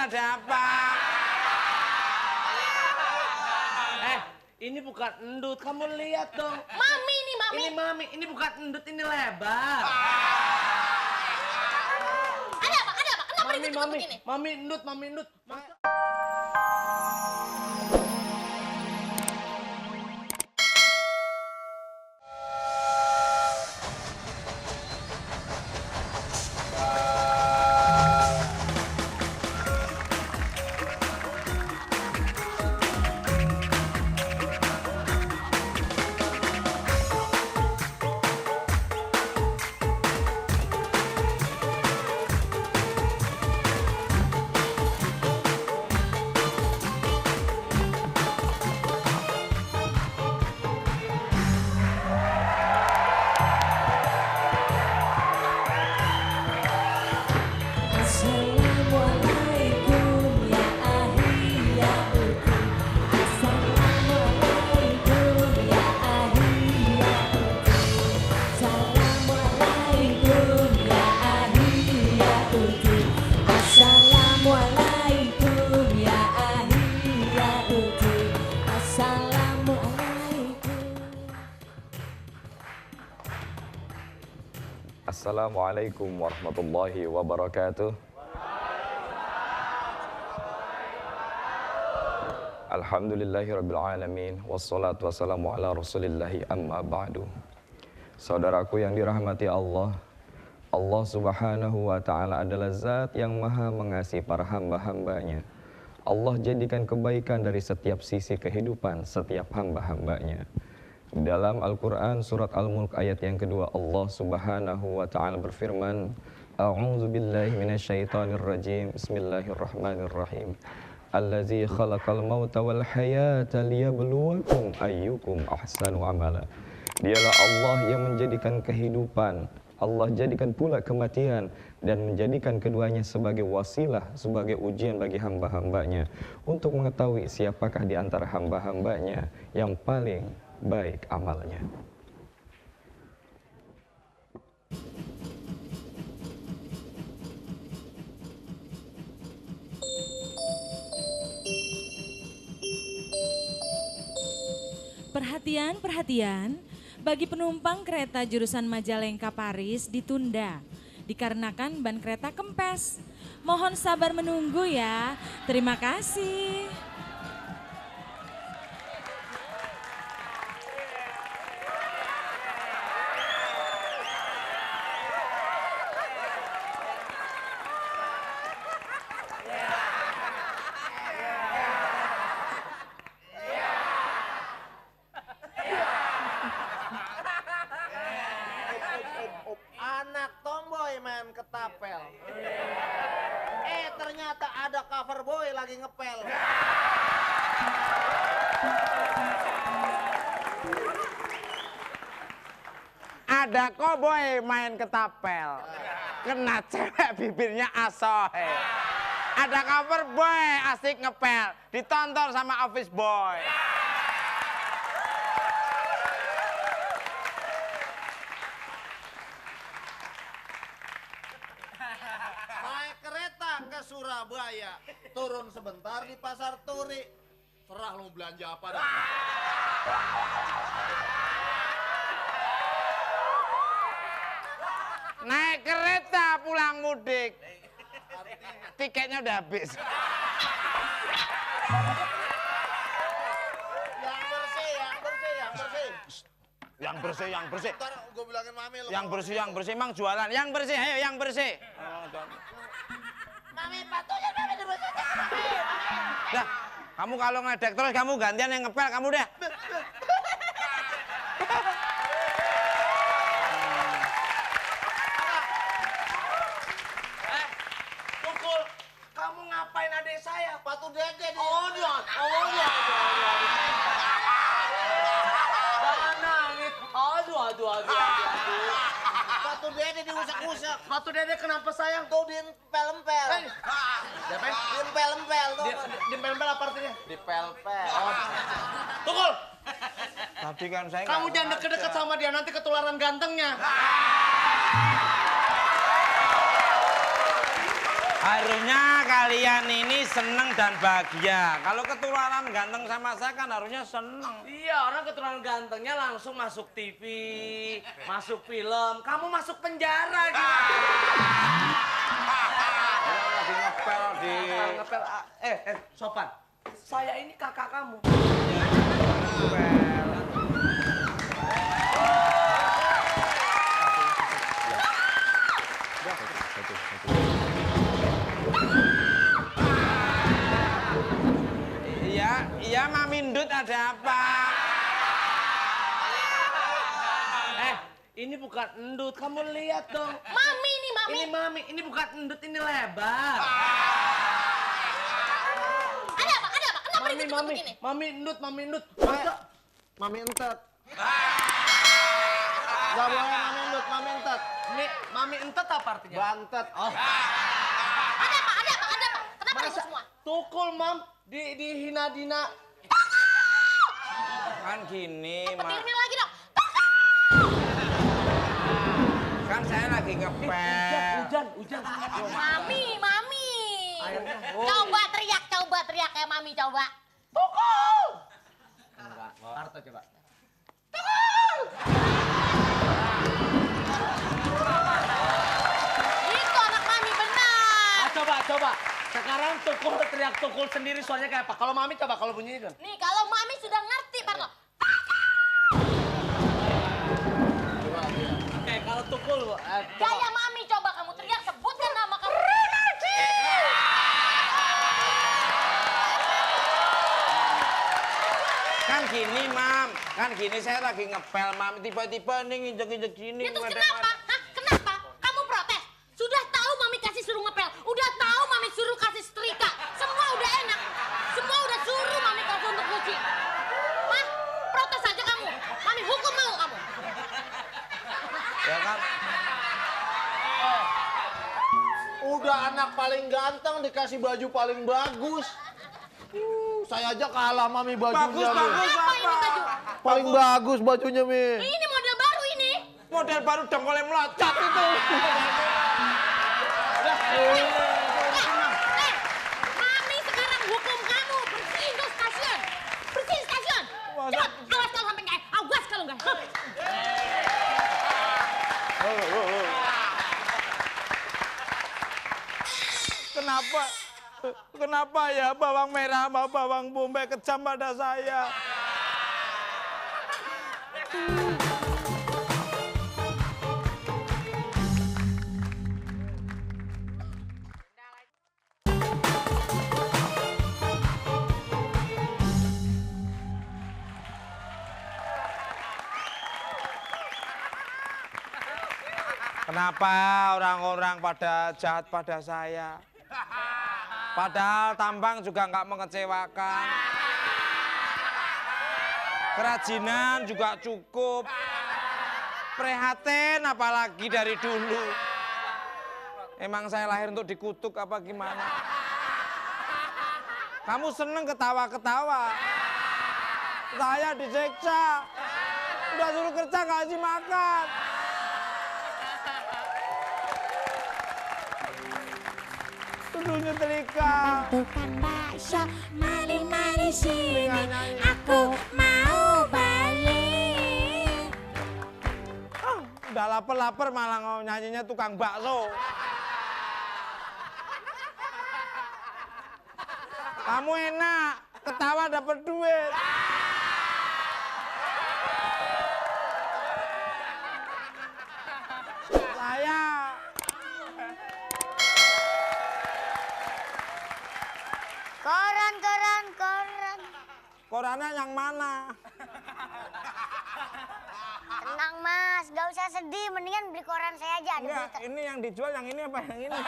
ada apa? Ini bukan endut, kamu lihat dong. Mami nih, Mami. Ini Mami, ini bukan endut, ini lebar. Ada apa? Ada apa? Kenapa ditekuk begini? Mami endut, Mami endut. Assalamualaikum warahmatullahi wabarakatuh. Alhamdulillahirrabbilalamin. Wassalatu wassalamu ala rasulillahi amma ba'du. Saudaraku yang dirahmati Allah, Allah subhanahu wa ta'ala adalah zat yang maha mengasihi para hamba-hambanya. Allah jadikan kebaikan dari setiap sisi kehidupan setiap hamba-hambanya. Dalam Al-Quran surat Al-Mulk ayat yang kedua, Allah subhanahu wa ta'ala berfirman, A'udzu billahi minasyaitonir rajim. Bismillahirrahmanirrahim. Allazi khalaqal mauta wal hayata liyabluwakum ayyukum ahsanu amala. Dialah Allah yang menjadikan kehidupan, Allah jadikan pula kematian dan menjadikan keduanya sebagai wasilah, sebagai ujian bagi hamba-hambanya untuk mengetahui siapakah di antara hamba-hambanya yang paling baik amalnya. Perhatian, perhatian, bagi penumpang kereta jurusan Majalengka Paris ditunda dikarenakan ban kereta kempes. Mohon sabar menunggu ya. Terima kasih. Anak tomboy main ketapel. Ternyata ada cover boy lagi ngepel. Ada koboi main ketapel, kena cewek bibirnya asohe. Ada cover boy asik ngepel, ditonton sama office boy. Naik kereta ke Surabaya, turun sebentar di Pasar Turi. Serah lu belanja apa dah. Naik kereta pulang mudik, tiketnya udah habis. Yang bersih, yang bersih, yang bersih. Yang bersih, yang bersih. Ntar gue bilangin mami lu. Yang bersih, yang bersih. Emang jualan. Yang bersih, ayo yang bersih. Mami patunya mami dibersihkan mami. Dah, kamu kalau ngedek terus kamu gantian yang ngepel kamu dah. Pukul, kamu ngapain adik saya? Patu dede di. Oh, dia. Jangan nangis. Aduh. Patu dede diusak-usak. Sepatu dede kenapa sayang? Tuh diempel-empel. Siapa? Diempel-empel tuh. Diempel-empel apa artinya? Dipel-pel. Tukul! Tapi kan saya Kamu jangan deket-deket sama dia, nanti ketularan gantengnya. Harusnya kalian ini seneng dan bahagia. Kalau ketularan ganteng sama saya kan harusnya seneng. Iya, orang keturunan gantengnya langsung masuk TV, masuk film. Kamu masuk penjara gitu. Lagi ngepel di... Ngepel. Sopan. Saya ini kakak kamu. Iya, Mami Ndut ada apa? Ini bukan endut, kamu lihat dong. Mami nih, Mami. Ini mami, ini bukan endut, ini lebar. Ada apa? Kenapa Mami, ribut mami, begini? mami endut. Masa? Mami entet. Gak boleh mami endut, mami entet. Mami entet apa artinya? Bantet. Oh. Ada apa? Kenapa ribut semua? Tukul, Mam. Dihina-dina. Kan gini, Seperti Mak. ini lagi dong. Kan saya lagi ngepel. Hujan. Mami. Airnya. Coba teriak ya Mami, coba. Enggak, Parto coba. Itu anak Mami benar. Coba. Sekarang Tukul teriak Tukul sendiri soalnya kayak apa? Kalau Mami coba, kalau bunyinya kan. Nih, kalau Mami sudah ngerti, Parto. Oke, kalau Tukul, Gaya Mami, coba kamu teriak, sebutkan nama kamu. Kan gini, Mam. Kan gini saya lagi ngepel, Mam. Tiba-tiba nih nginjek-injek gini. Itu kenapa? Hah? Kenapa? Kamu protes? Sudah tahu Mami kasih suruh ngepel. Udah tahu Mami suruh kasih setrika. Semua udah enak. Semua udah suruh Mami kasih untuk nyuci. Hah? Protes aja kamu. Mami hukum mau kamu. Ya kan? Udah anak paling ganteng dikasih baju paling bagus. Saya aja kalah mami bajunya. Bagus Apa ini baju? Paling bagus bajunya Mi. Ini model baru ini. Model baru dengkolnya melocot itu. Mami sekarang hukum kamu. Bersihin tuh stasiun. Bersihin stasiun. Cepat, awas kalau sampai nggak. Awas kalau nggak. Kenapa ya bawang merah sama bawang bombay kejam pada saya? Kenapa orang-orang pada jahat pada saya? Padahal tambang juga nggak mengecewakan. Kerajinan juga cukup. Prihatin apalagi dari dulu. Emang saya lahir untuk dikutuk apa gimana? Kamu seneng ketawa-ketawa. Saya disiksa. Udah suruh kerja nggak kasih makan. Tuduh nyetrika. Bukan bakso, mari sini, aku mau balik. Udah lapar-lapar malah nyanyinya tukang bakso. Kamu enak, ketawa dapat duit. Saya Koran. korannya yang mana? Tenang Mas, gak usah sedih, mendingan beli koran saya aja. Ada Enggak, berita. ini yang dijual yang ini apa yang ini?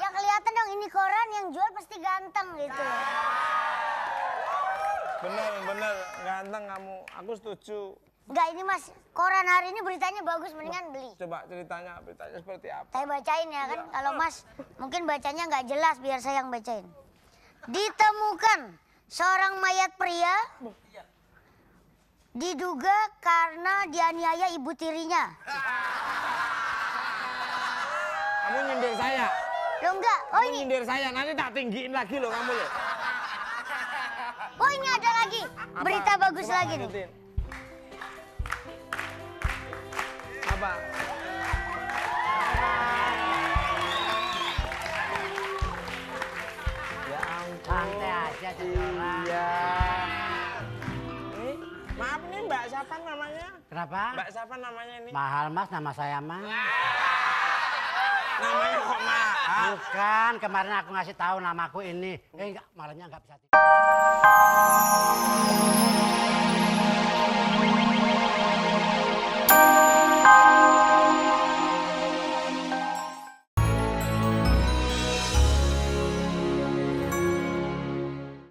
Yang kelihatan dong ini koran, yang jual pasti ganteng gitu. Bener, ganteng kamu. Aku setuju. Enggak, ini Mas, koran hari ini beritanya bagus, mendingan beli. Coba beritanya seperti apa? Saya bacain ya kan, kalau Mas mungkin bacanya nggak jelas, biar saya yang bacain. Ditemukan seorang mayat pria diduga karena dianiaya ibu tirinya. Kamu nyindir saya. Lo enggak? Oh Kamu ini. nyindir saya, nanti tak tinggiin lagi loh kamu loh. Oh ini ada lagi. Apa? Berita bagus Coba lagi nih. lanjutin. Apa? Ya ampun. Santai aja jadi orang. Iya. Ini, maaf nih Mbak siapa namanya? Kenapa? Mbak siapa namanya ini? Mahal mas nama saya mah. Namanya kok mahal? Bukan, kemarin aku ngasih tahu namaku ini. Enggak, malamnya enggak bisa.